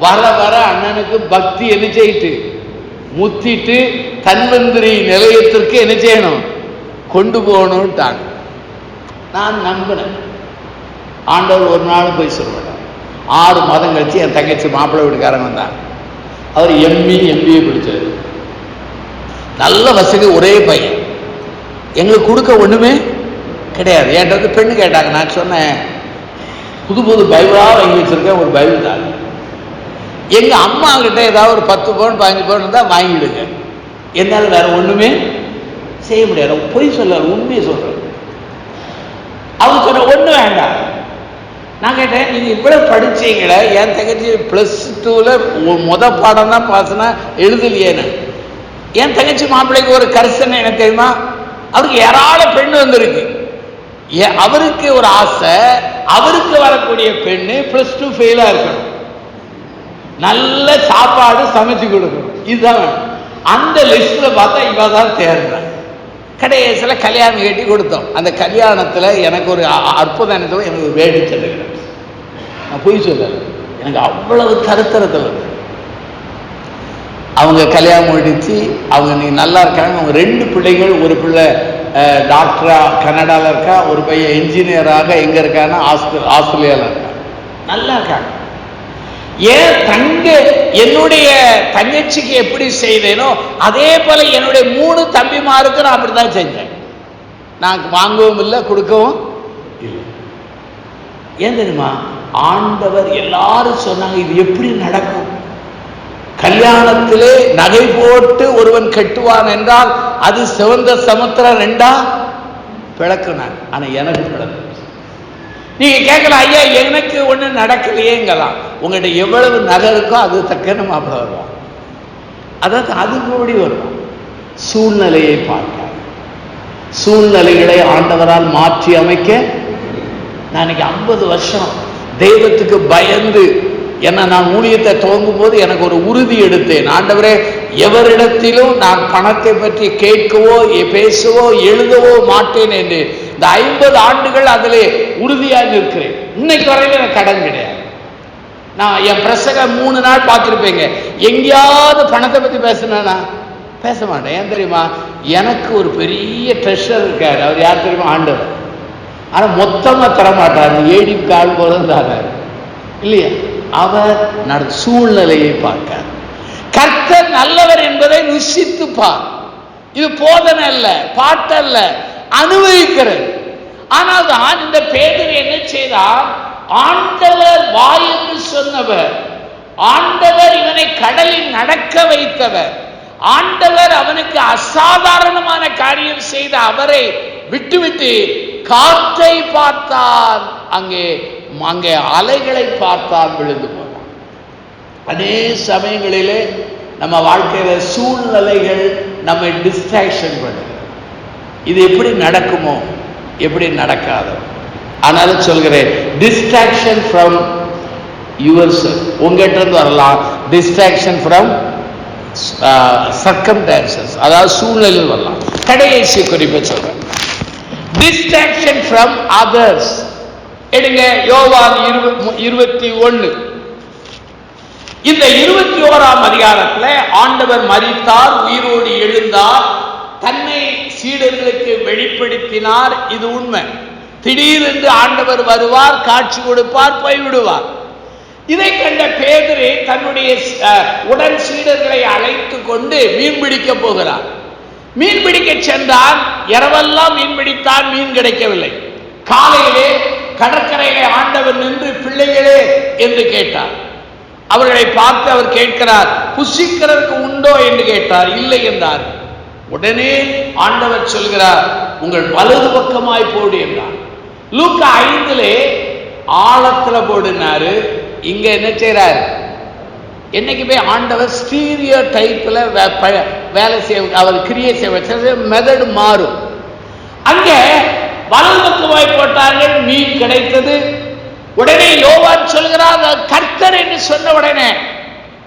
Speaker 1: வர வர அண்ணனுக்கு பக்தி என்ன செய்யிட்டு முத்திட்டு தன்வந்திரி நிலையத்திற்கு என்ன செய்யணும், கொண்டு போகணும்ட்டாங்க. நான் நம்பினேன். ஆண்டவர் ஒரு நாள் போய் சொல்ல மாட்டார். 6 மாதம் கழிச்சு என் தங்கச்சி மாப்பிள்ளை வீட்டுக்காரங்க வந்தாங்க. அவர் எம்பிஏ படிச்சாரு, நல்ல வசதி, ஒரே பையன். எங்களுக்கு கொடுக்க ஒண்ணுமே கிடையாது. என்கிட்ட வந்து பெண்ணு கேட்டாங்க. நான் சொன்னேன், புது புது பைபிளா வாங்கி வச்சிருக்கேன், ஒரு பைபிள் தான். எங்க அம்மா கிட்ட ஏதாவது ஒரு 10 பவுன் 15 பவுன் இருந்தா வாங்கிடுங்க, என்னால் வேற ஒண்ணுமே செய்ய முடியாது. பொய் சொல்ல, உண்மையை சொல்றேன். அவங்க சொன்ன ஒண்ணு வேண்டாம். நான் கேட்டேன், நீங்க இவ்வளவு படிச்சீங்களே, என் தங்கச்சி +2ல முத பாடம் தான் பாசனா எழுதலையேன்னு. என் தங்கச்சி மாப்பிள்ளைக்கு ஒரு கரிசனை என்ன தெரியுமா? அவருக்கு ஏராள பெண்ணு வந்திருக்கு. அவருக்கு ஒரு ஆசை, அவருக்கு வரக்கூடிய பெண்ணு +2 ஃபெயிலா இருக்கணும், நல்ல சாப்பாடு சமைச்சு கொடுக்கணும், இதுதான் வேணும். அந்த லிஸ்ட்ல பார்த்தா இவ தான் தேர்ந்தேன். கடைசியில் கல்யாணம் கட்டி கொடுத்தோம். அந்த கல்யாணத்துல எனக்கு ஒரு அற்புதம் என்ன, எனக்கு ஒரு வேடி சொல்லுகிறேன். நான் பொய் சொல்லல, எனக்கு அவ்வளவு கருத்தரத்தில் அவங்க கல்யாணம் முடிச்சு, அவங்க நீ நல்லா இருக்காங்க. அவங்க 2 பிள்ளைகள், ஒரு பிள்ளை டாக்டரா கனடாவில் இருக்கா, ஒரு பையன் என்ஜினியராக எங்க இருக்கான்னா ஆஸ்திரேலியாவில் இருக்கா, நல்லா இருக்காங்க. என்னுடைய தங்கச்சிக்கு எப்படி செய்தேனோ அதே போல என்னுடைய 3 தம்பிமாருக்கு நான் அப்படித்தான் செஞ்சேன். நான் வாங்கவும் இல்லை, கொடுக்கவும் இல்லை. ஏன் தெரியுமா? ஆண்டவர் எல்லாரும் சொன்னாங்க, இது எப்படி நடக்கும்? கல்யாணத்திலே நகை போட்டு ஒருவன் கட்டுவான் என்றால் அது சிவந்த சமுத்திரம் 2ஆ பிளக்குனான். ஆனா எனக்கு பிளக்கு. நீங்க கேட்கலாம், ஐயா எனக்கு ஒண்ணு நடக்கலையேங்கலாம். உங்கள்கிட்ட எவ்வளவு நகை இருக்கோ அது தக்கன மாப்பிள்ள வருவான். அதாவது அது கூடி வருவான். சூழ்நிலையை பார்க்க, சூழ்நிலைகளை ஆண்டவரால் மாற்றி அமைக்க. நான் இன்னைக்கு 50 வருஷம் தெய்வத்துக்கு பயந்து, ஏன்னா நான் ஊழியத்தை துவங்கும் போது எனக்கு ஒரு உறுதி எடுத்தேன், ஆண்டவரே எவரிடத்திலும் நான் பணத்தை பற்றி கேட்கவோ பேசவோ எழுதவோ மாட்டேன் என்று. இந்த 50 ஆண்டுகள் அதிலே உறுதியாக இருக்கிறேன். இன்னைக்கு வரையில எனக்கு கடன் கிடையாது. நான் என் பிரசங்க 3 நாள் பார்த்துருப்பேங்க, எங்கேயாவது பணத்தை பத்தி பேசினா பேச மாட்டேன். ஏன் தெரியுமா? எனக்கு ஒரு பெரிய ட்ரெஷர் இருக்காரு. அவர் யார் தெரியுமா? ஆண்டவர். ஆனா மொத்தமா தரமாட்டார், ஏடி கால் போதும் தராரு இல்லையா? அவர் சூழ்நிலையை பார்க்க. கர்த்தர் நல்லவர் என்பதை ருசித்துப்பார். இது போதனை அல்ல, பாட்டல்ல, அனுபவிக்கிறது. ஆனால் தான் இந்த பேதுரு என்ன செய்தார்? ஆண்டவர் வாய் என்று சொன்னவர், ஆண்டவர் இவனை கடலில் நடக்க வைத்தவர், ஆண்டவர் அவனுக்கு அசாதாரணமான காரியம் செய்த அவரை விட்டுவிட்டு காற்றை பார்த்தார். அங்கே அலைகளை பார்த்தால் விழுந்து போனான். அநேக சமயங்களிலே நம்ம வாழ்க்கையில சூழ்நிலைகள் நம்மை டிஸ்ட்ராக்ஷன் பண்ணுது. இது எப்படி நடக்குமோ எப்படி நடக்காதோ. ஆனாலும் சொல்கிறேன், டிஸ்ட்ராக்ஷன் ஃப்ரம் யுவர் செல்ஃப் உங்ககிட்ட இருந்து வரலாம், டிஸ்ட்ராக்ஷன் ஃப்ரம் சர்க்கம்டான்சஸ் அதாவது சூழ்நிலை வரலாம். கடைசி குறிப்பை சொல்றேன், டிஸ்ட்ராக்ஷன் ஃப்ரம் அதர்ஸ். எடுங்க யோவான் 21. இந்த 21ஆம் அதிகாரத்தில் ஆண்டவர் மரித்தார், உயிரோடு எழுந்தார், தன்னை சீடர்களுக்கு வெளிப்படுத்தினார். இது உண்மை. திடீரென்று ஆண்டவர் வருவார், காட்சி கொடுப்பார், போய்விடுவார். இதை கண்ட பேதுரு தன்னுடைய உடன் சீடர்களை அழைத்து கொண்டு மீன் பிடிக்க போகிறார். மீன் பிடிக்க சென்றால் இரவெல்லாம் மீன் பிடித்தான், மீன் கிடைக்கவில்லை. காலையிலே கடற்கரையிலே ஆண்டவர் நின்று பிள்ளைகளே என்று கேட்டார். அவர்களை பார்த்து அவர் கேட்கிறார், புசிக்கிறதுக்கு உண்டோ என்று கேட்டார். இல்லை என்றார். உடனே ஆண்டவர் சொல்கிறார், உங்கள் வலது பக்கமாய் போடு என்றார். லூக்கா 5 ஆழத்துல போடுனாரு. இங்க என்ன செய்யறாரு? என்னைக்குமே ஆண்டவர் ஸ்டீரியோ டைப்ல வேலை செய்ய, அவர் கிரியை செய்ய மெத்தட் மாறும். அங்க வலது பக்கமாய் போட்டார்கள், மீன் கிடைத்தது. உடனே யோவான் சொல்கிறார், கர்த்தர் என்று சொன்ன உடனே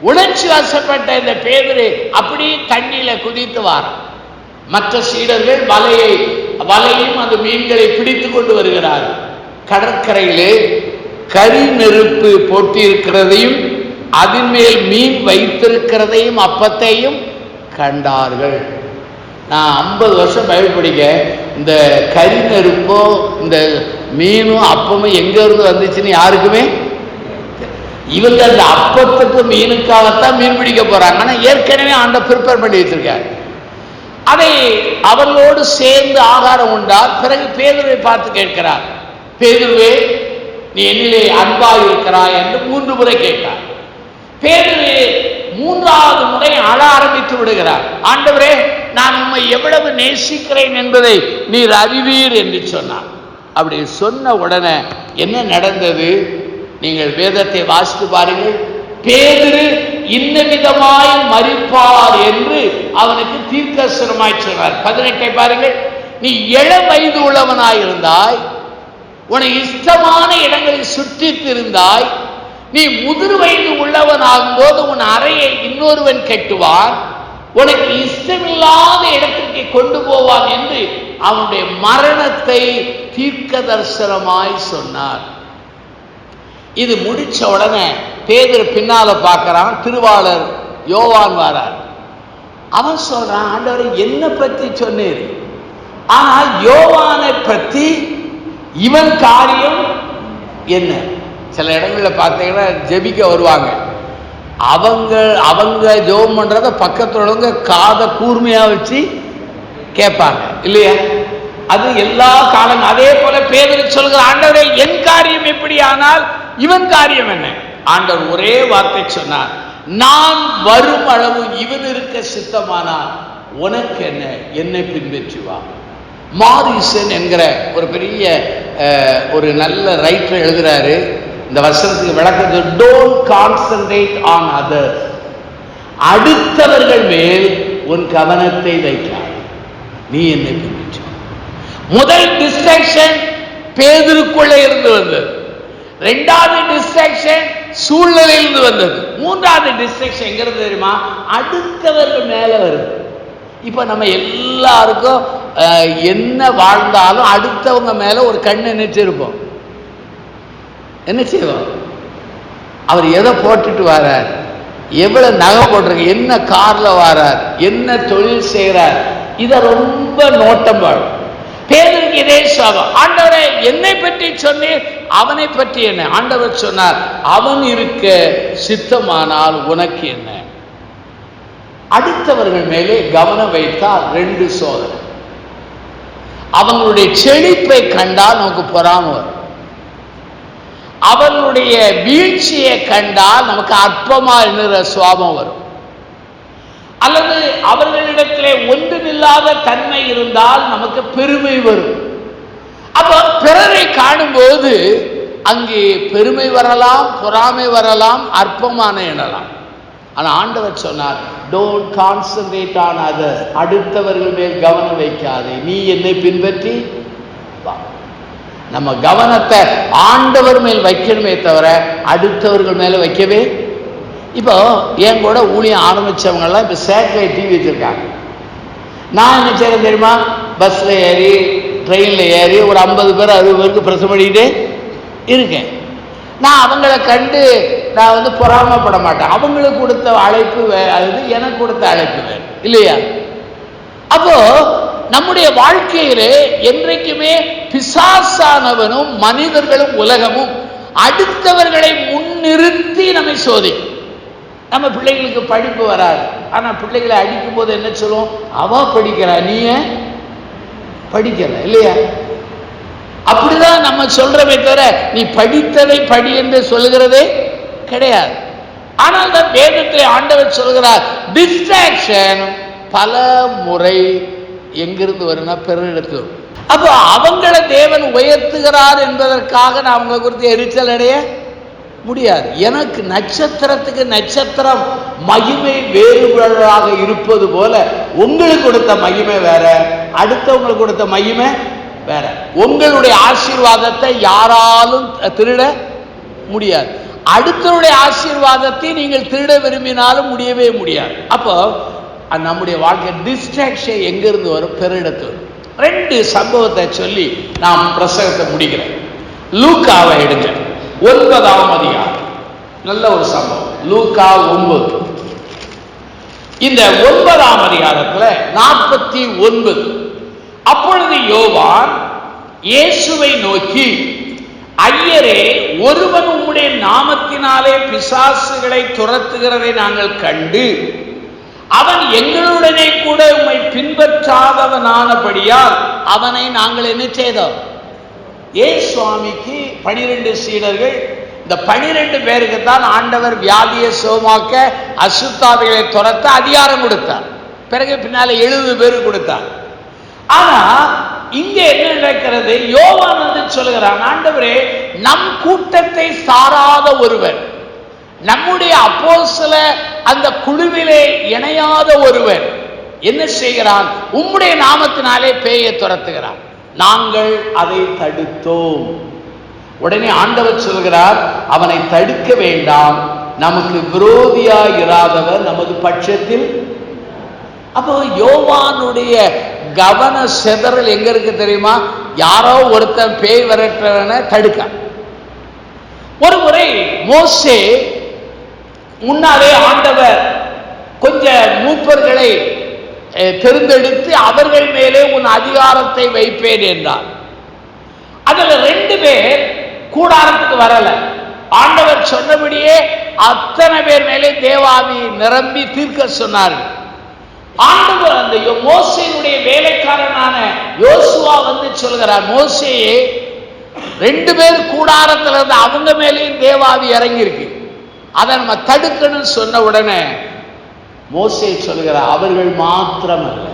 Speaker 1: உணர்ச்சி வசப்பட்ட இந்த பேதுரு அப்படியே தண்ணியில குதித்து வாரார். மற்ற சீடர்கள் வலையும் அந்த மீன்களை பிடித்து கொண்டு வருகிறார்கள். கடற்கரையிலே கரி நெருப்பு போட்டிருக்கிறதையும் அதன் மேல் மீன் வைத்திருக்கிறதையும் அப்பத்தையும் கண்டார்கள். நான் 50 வருஷம் பைபிள் படிக்க இந்த கரி நெருப்போ இந்த மீனும் அப்பமும் எங்க இருந்து வந்துச்சுன்னு யாருக்குமே, இவங்க அந்த அப்பத்துக்கு மீனுக்காகத்தான் மீன் பிடிக்க போறாங்க. ஆனா ஏற்கனவே ஆண்டவர் ப்ரிப்பேர் பண்ணி வச்சிருக்காரு. அதை அவர்களோடு சேர்ந்து ஆகாரம் உண்டார். பிறகு பேதுருவை பார்த்து கேட்கிறார், பேதுருவே நீ என்னிலே அன்பாய் இருக்கிறாய் என்று 3 முறை கேட்டார். பேதுரு 3வது முறை அழ ஆரம்பித்து விடுகிறார். ஆண்டவரே, நான் உம்மை எவ்வளவு நேசிக்கிறேன் என்பதை நீர் அறிவீர் என்று சொன்னார். அப்படி சொன்ன உடனே என்ன நடந்தது? நீங்கள் வேதத்தை வாசித்து பாருங்கள். பேதுரு இன்ன விதமாய் மரிப்பார் என்று அவனுக்கு தீர்க்கதரிசனமாய் சொன்னார். 18 பாருங்கள். நீ 7 வயது உள்ளவனாயிருந்தாய், உனக்கு இஷ்டமான இடங்களில் சுற்றித்திருந்தாய். நீ முதிர் வயது உள்ளவனாகும் போது உன் அறையை இன்னொருவன் கட்டுவான், உனக்கு இஷ்டமில்லாத இடத்திற்கு கொண்டு போவான் என்று அவனுடைய மரணத்தை தீர்க்க தரிசனமாய் சொன்னார். இது முடிச்ச உடனே பேதுரு பின்னால பார்க்கிறான். திருவாளர் யோவான் வாரார். அவன் சொல்றான், ஆண்டவரே என்ன பற்றி சொன்னீர்? ஆனால் யோவானை பற்றி இவன் காரியம் என்ன? சில இடங்களில் பார்த்தீங்கன்னா ஜெபிக்க வருவாங்க. அவங்க ஜெபம் பண்றத பக்கத்துல உள்ளவங்க காதை கூர்மையா வச்சு கேட்பாங்க இல்லையா? அது எல்லா காலம். அதே போல பேதுரு சொல்கிற, ஆண்டவரே என் காரியம் எப்படி, ஆனால் இவன் காரியம் என்ன? ஆண்டவர் ஒரே வார்த்தை சொன்னார், நான் வரும் அளவு இவன் இருக்க சித்தமானால் உனக்கு என்ன, என்னை பின்பற்றி வா. மாரிசன் என்கிற ஒரு பெரிய ஒரு நல்ல ரைட்டர் எழுதுறாரு. இந்த வசனத்துக்கு விளக்கத்தை, டோன்ட் கான்சன்ட்ரேட் ஆன் அதர்ஸ், அடுத்தவர்கள் மேல் உன் கவனத்தை வைக்காய், நீ என்னை பின்பற்று. முதல் டிஸ்ட்ராக்ஷன் பேதுருக்குள்ளே இருந்து வந்தது. 2வது டிஸ்ட்ராக்ஷன் சூழ்நிலையிலிருந்து வந்தது. 3வது டிஸ்ட்ராக்ஷன் எங்க இருந்து தெரியுமா? அடுத்தவர்கள் மேல வருது. இப்ப நம்ம எல்லாருக்கும் என்ன வாழ்ந்தாலும் அடுத்தவங்க மேல ஒரு கண் நினைச்சிருப்போம். என்ன செய்வோம்? அவர் எதை போட்டுட்டு வரார், எவ்வளவு நகை போட்டிருக்கு, என்ன கார்ல வரார், என்ன தொழில் செய்கிறார், இத ரொம்ப நோட்டம் வாழும். பேதுருக்கு இதே சாபம். ஆண்டவரே என்னை பற்றி சொன்னேன், அவனை பற்றி என்ன? ஆண்டவர் சொன்னார், அவன் இருக்க சித்தமானால் உனக்கு என்ன? அடுத்தவர்கள் மேலே கவனம் வைத்தால் 2 சோதனை. அவங்களுடைய செழிப்பை கண்டால் நமக்கு பொறாமை வரும். அவர்களுடைய வீழ்ச்சியை கண்டால் நமக்கு அற்பமா என்கிற சுவாபம் வரும். அல்லது அவர்களிடத்திலே ஒன்றுமில்லாத தன்மை இருந்தால் நமக்கு பெருமை வரும். அப்ப பிறரை காணும்போது அங்கே பெருமை வரலாம், பொறாமை வரலாம், அற்பமான எண்ணலாம். ஆனா ஆண்டவர் சொன்னார், டோன்ட் கான்சன்ட்ரேட் ஆன் அதர்ஸ், அடுத்தவர்கள் மேல் கவனம் வைக்காதே, நீ என்னை பின்பற்றி வா. நம்ம கவனத்தை ஆண்டவர் மேல் வைக்கணுமே தவிர அடுத்தவர்கள் மேல வைக்கவே. இப்போ என் கூட ஊழியம் ஆரம்பிச்சவங்க எல்லாம் இப்ப சேட்டலைட் டிவி வச்சிருக்காங்க. நான் என்ன செய்யறேன் தெரியுமா? பஸ்ல ஏறி ட்ரெயின்ல ஏறி ஒரு 50 பேர் 60 பேருக்கு பிரசவம் பண்ணிக்கிட்டே இருக்கேன். நான் அவங்கள கண்டு நான் பொறாமப்பட மாட்டேன். அவங்களுக்கு கொடுத்த அழைப்பு அது எனக்கு கொடுத்த அழைப்பு வேறு இல்லையா? அப்போ நம்முடைய வாழ்க்கையிலே என்றைக்குமே பிசாசானவனும் மனிதர்களும் உலகமும் அடுத்தவர்களை முன்னிறுத்தி நம்மை சோதிக்கும். நம்ம பிள்ளைகளுக்கு படிப்பு வராது, ஆனா பிள்ளைகளை அடிக்கும் போது என்ன சொல்லுவோம்? அவ படிக்கிறா, நீ படிக்கல இல்லையா? அப்படிதான் நம்ம சொல்றமே தவிர நீ படித்ததை படி என்று சொல்லுகிறதே கிடையாது. ஆனால் தான் வேதத்திலே ஆண்டவர் சொல்கிறார், டிஸ்ட்ராக்ஷன் பல முறை எங்கிருந்து வரும்னா பெருநிடத்தில். அப்போ அவங்கள தேவன் உயர்த்துகிறார் என்பதற்காக நான் அவங்களை குறித்து எரிச்சல் அடைய முடியாது. எனக்கு நட்சத்திரத்துக்கு நட்சத்திரம் மகிமை வேறுபாடாக இருப்பது போல உங்களுக்கு கொடுத்த மகிமை வேற, அடுத்தவங்களுக்கு கொடுத்த மகிமை வேற. உங்களுடைய ஆசீர்வாதத்தை யாராலும் திருட முடியாது, அடுத்தவருடைய ஆசீர்வாதத்தை நீங்கள் திருட விரும்பினாலும் முடியவே முடியாது. அப்போ நம்முடைய வாழ்க்கை டிஸ்ட்ராக்ஷன் எங்கிருந்து வரும்? பெருநிடத்தில். 2 சம்பவத்தை சொல்லி நாம் பிரசங்கத்தை முடிக்கிறேன். லூக்காவை எடுங்க, 9ஆம் அதிகாரம். நல்ல ஒரு சம்பவம். லூக்கா 9. இந்த 9ஆம் அதிகாரத்தில் 49. அப்பொழுது யோவான் இயேசுவை நோக்கி, ஐயரே, ஒருவன் உம்முடைய நாமத்தினாலே பிசாசுகளை துரத்துகிறதை நாங்கள் கண்டு அவன் எங்களுடனே கூட உம்மை பின்பற்றாதவனானபடியால் அவனை நாங்கள் என்ன செய்தோம்? சுவாமிக்கு 12 சீடர்கள். இந்த 12 பேருக்கு தான் ஆண்டவர் வியாதியை சுகமாக்க, அசுத்தாவிகளை துரத்த அதிகாரம் கொடுத்தார். பிறகு பின்னால 70 பேருக்கு கொடுத்தார். ஆனா இங்க என்ன நடக்கிறது? யோவான் வந்து சொல்லுகிறான், ஆண்டவரே, நம் கூட்டத்தை சாராத ஒருவர், நம்முடைய அப்போஸ்தல அந்த குழுவிலே இணையாத ஒருவர் என்ன செய்கிறான்? உம்முடைய நாமத்தினாலே பேயை துரத்துகிறான், நாங்கள் அதை தடுத்தோம். உடனே ஆண்டவர் சொல்கிறார், அவனை தடுக்க வேண்டாம், நமக்கு விரோதியா இராதவர் நமது பட்சத்தில். அப்போ யோவானுடைய கவன செதறல் எங்க இருக்கு தெரியுமா? யாரோ ஒருத்தன் பேய் விரட்டுறவனை தடுக்க. ஒரு முறை மோசே முன்னாலே ஆண்டவர் கொஞ்சம் மூப்பர்களை தேர்ந்தெடுத்து அவர்கள் மேலே உன் அதிகாரத்தை வைப்பேன் என்றார். அதுல 2 பேர் கூடாரத்துக்கு வரல. ஆண்டவர் சொன்னபடியே அத்தனை பேர் மேலே தேவாவி நிரம்பி தீர்க்க சொன்னார்கள். ஆண்டவர் அந்த மோசேயுடைய வேலைக்காரனான யோசுவா வந்து சொல்கிறார், மோசேயே, 2 பேர் கூடாரத்தில் இருந்து அவங்க மேலேயும் தேவாவி இறங்கி இருக்கு, அதை நம்ம தடுக்கணும்னு சொன்ன உடனே மோசே சொல்கிறார், அவர்கள் மாத்திரமல்ல,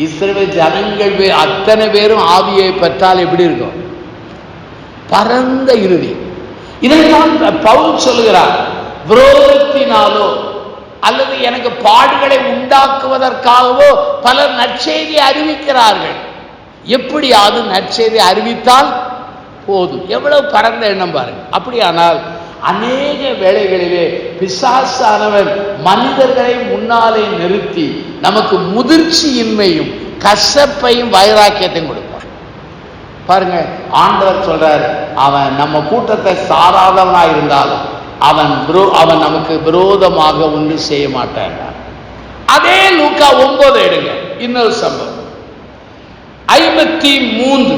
Speaker 1: இஸ்ரவேல் ஜனங்கள் அத்தனை பேரும் ஆவியை பெற்றால் எப்படி இருக்கும்? பரந்த இறுதி. இதைத்தான் பவுல் சொல்கிறார், விரோதத்தினாலோ அல்லது எனக்கு பாடுகளை உண்டாக்குவதற்காகவோ பலர் நற்செய்தி அறிவிக்கிறார்கள். எப்படியாவது நற்செய்தி அறிவித்தால் போதும். எவ்வளவு பரந்த எண்ணம் பாருங்க. அப்படியானால் அநேக வேளைகளிலே பிசாசானவன் மனிதர்களை முன்னாலே நிறுத்தி நமக்கு முதிர்ச்சியின்மையும் கசப்பையும் வைராக்கியத்தையும் கொடுப்பான். பாருங்க, ஆண்டவர் சொல்றார், அவன் நம்ம கூட்டத்தை சாராதவனா இருந்தாலும் அவன் நமக்கு விரோதமாக ஒன்றும் செய்ய மாட்டான். அதே லூக்கா 9 எடுங்க, இன்னொரு சம்பவம். 53.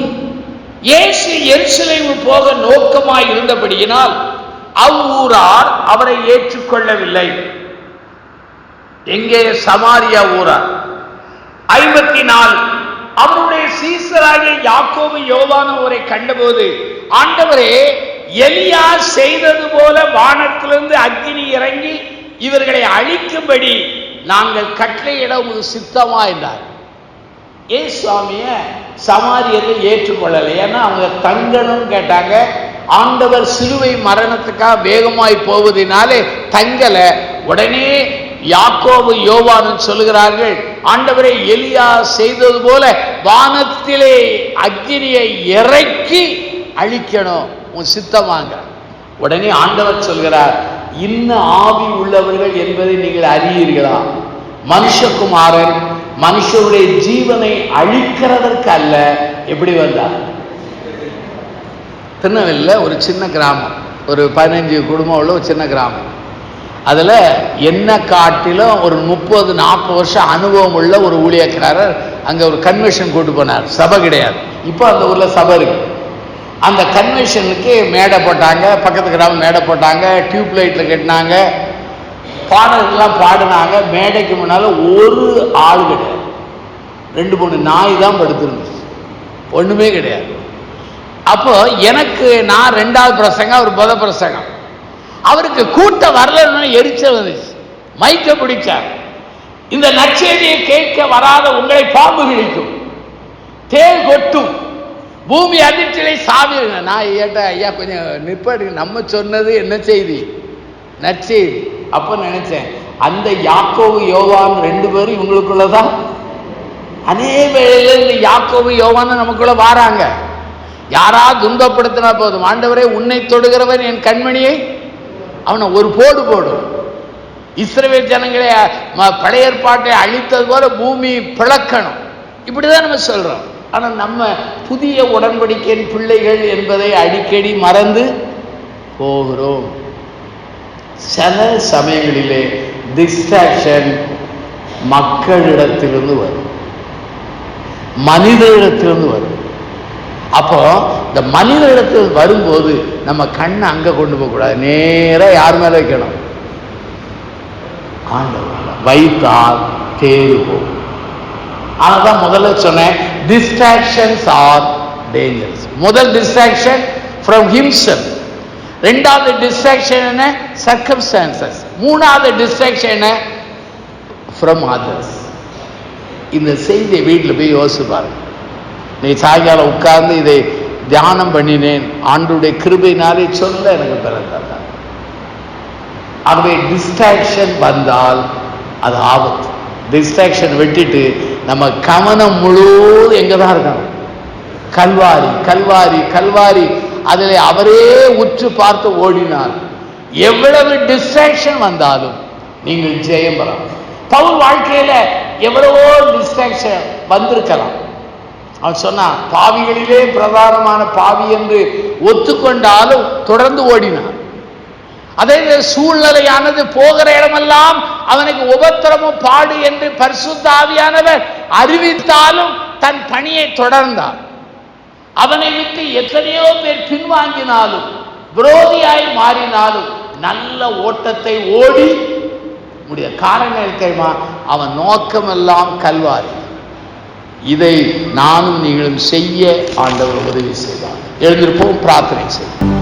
Speaker 1: இயேசு எருசலேம் போக நோக்கமாய் இருந்தபடியினால் அவ்வூரார் அவரை ஏற்றுக்கொள்ளவில்லை. எங்கே? சமாரியா ஊரார். 54. அவருடைய சீசராகிய யாக்கோபு யோவான் அவரை கண்டபோது, ஆண்டவரே, எலியா செய்தது போல வானத்திலிருந்து அக்கினி இறங்கி இவர்களை அழிக்கும்படி நாங்கள் கட்டளையிட உமது சித்தமா என்றார். சுவாமிய சமாரியர்கள் ஏற்றுக்கொள்ளலை. ஏன்னா அவங்க தங்கணும் கேட்டாங்க. ஆண்டவர் சிலுவை மரணத்துக்காக வேகமாய் போவதினாலே தங்கல. உடனே யாக்கோபு யோவானும் சொல்லுகிறார்கள், ஆண்டவரை, எலியா செய்தது போல வானத்திலே அக்கினியை இறக்கி அழிக்கணும், உன் சித்தமாங்க. உடனே ஆண்டவர் சொல்கிறார், இன்ன ஆவி உள்ளவர்கள் என்பதை நீங்கள் அறியீர்களா? மனுஷகுமாரன் மனுஷருடைய ஜீவனை அழிக்கிறதற்கு அல்ல. எப்படி வந்தார்? திருநெல்வேலியில் ஒரு சின்ன கிராமம், ஒரு 15 குடும்பம் உள்ள ஒரு சின்ன கிராமம். அதில் என்ன காட்டிலும் ஒரு 30-40 வருஷம் அனுபவம் உள்ள ஒரு ஊழியக்காரர் அங்கே ஒரு கன்வென்ஷன் கூட்டு போனார். சபை கிடையாது, இப்போ அந்த ஊரில் சபை இருக்கு. அந்த கன்வென்ஷனுக்கு மேடை போட்டாங்க, பக்கத்து கிராமம் மேடை போட்டாங்க, டியூப் லைட்டில் கட்டினாங்க, பாடல்கள்லாம் பாடினாங்க. மேடைக்கு முன்னால் ஒரு ஆள் கிடையாது, 2-3 நாய் தான் படுத்துருந்துச்சு, ஒன்றுமே கிடையாது. அப்போ எனக்கு நான் 2வது பிரசங்கம், அவர் முத பிரசங்கம். அவருக்கு கூட்டம் வரலன்னு எரிச்சல் வந்துச்சு, மைக்க பிடிச்சார். இந்த நற்செய்தியை கேட்க வராத உங்களை பாம்பு கிழிக்கும், தேள் கொட்டும், பூமி அதிர்ச்சியை சாவிடுங்க. நான் ஏட்டா ஐயா கொஞ்சம் நிப்பாடுங்க, நம்ம சொன்னது என்ன செய்தி? நற்செய்தி. அப்போ நினைச்சேன், அந்த யாக்கோபு யோவான் 2 பேரும் இவங்களுக்குள்ளதான். அதே வேளையில இந்த யாக்கோபு யோவான் நமக்குள்ள வாராங்க. யாராவது துன்பப்படுத்தினா போதும், ஆண்டவரே உன்னை தொடுகிறவன் என் கண்மணியை அவனை ஒரு போடு போடும். இஸ்ரவேல் ஜனங்களை பழைய ஏற்பாட்டை அழித்தது போல பூமி பிளக்கணும், இப்படிதான் நம்ம சொல்றோம். ஆனால் நம்ம புதிய உடன்படிக்கையின் பிள்ளைகள் என்பதை அடிக்கடி மறந்து போகிறோம். சில சமயங்களிலே டிஸ்ட்ராக்ஷன் மக்களிடத்திலிருந்து வரும், மனிதனிடத்திலிருந்து வரும். அப்போ இந்த மனிதனிடத்தில் வரும்போது நம்ம கண்ணை அங்க கொண்டு போக கூடாது, நேராக யார் மேல வைக்கணும்? ஆண்டவர். வைத்தால் தேறு போகும். ஆனாதான் முதல்ல சொன்னேன், டிஸ்ட்ராக்ஷன்ஸ் ஆர் டேஞ்சரஸ். முதல் டிஸ்ட்ராக்ஷன் ஃப்ரம் ஹிம்செல்ஃப், 2வது டிஸ்ட்ராக்ஷன் என்ன? சர்க்கம்ஸ்டான்சஸ். 3வது டிஸ்ட்ராக்ஷன் என்ன? From others. இந்த செய்தியை வீட்டில் போய் யோசிப்பாரு. நீ சாயங்காலம் உட்கார்ந்து இதை தியானம் பண்ணினேன், ஆண்டுடைய கிருபையினாலே சொல்ல எனக்கு பிறந்தார். ஆகவே டிஸ்ட்ராக்ஷன் வந்தால் அது ஆபத்து. டிஸ்ட்ராக்ஷன் விட்டுட்டு நம்ம கவனம் முழுவதும் எங்க தான் இருக்கணும்? கல்வாரி, கல்வாரி, கல்வாரி. அதில் அவரே உற்று பார்த்து ஓடினார். எவ்வளவு டிஸ்ட்ராக்ஷன் வந்தாலும் நீங்கள் ஜெயம் பெறலாம். பவுல் வாழ்க்கையில எவ்வளவோ டிஸ்ட்ராக்ஷன் வந்திருக்கலாம். அவன் சொன்னான், பாவிகளிலே பிரதானமான பாவி என்று ஒத்துக்கொண்டாலும் தொடர்ந்து ஓடினான். அதே சூழ்நிலையானது போகிற இடமெல்லாம் அவனுக்கு உபத்திரமும் பாடு என்று பரிசுத்த ஆவியானவர் அறிவித்தாலும் தன் பணியை தொடர்ந்தார். அவனை விட்டு எத்தனையோ பேர் பின்வாங்கினாலும், விரோதியாய் மாறினாலும் நல்ல ஓட்டத்தை ஓடி முடிய. காரணம் தெரியுமா? அவன் நோக்கமெல்லாம் கல்வாரி. இதை நானும் நீங்களும் செய்ய ஆண்டவர் உதவி செய்வார். எழுந்திருப்போம், பிரார்த்தனை செய்வோம்.